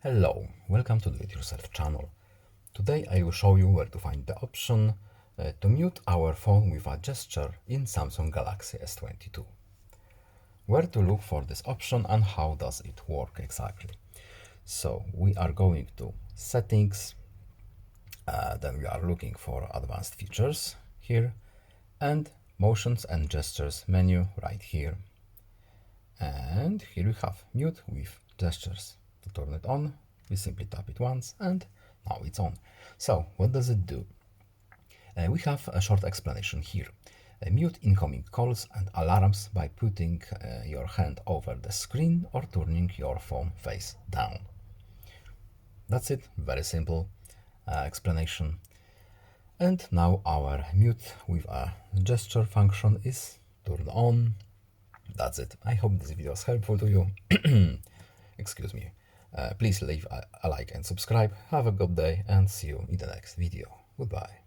Hello, welcome to Do It Yourself channel. Today I will show you where to find the option to mute our phone with a gesture in Samsung Galaxy S22. Where to look for this option and how does it work exactly. So we are going to settings, then we are looking for advanced features here and motions and gestures menu right here. And here we have mute with gestures. To turn it on, we simply tap it once and now it's on. So what does it do? We have a short explanation here. Mute incoming calls and alarms by putting your hand over the screen or turning your phone face down. That's it, very simple explanation. And now our mute with a gesture function is turned on. That's it. I hope this video is helpful to you. Excuse me. Please leave a like and subscribe. Have a good day and see you in the next video. Goodbye.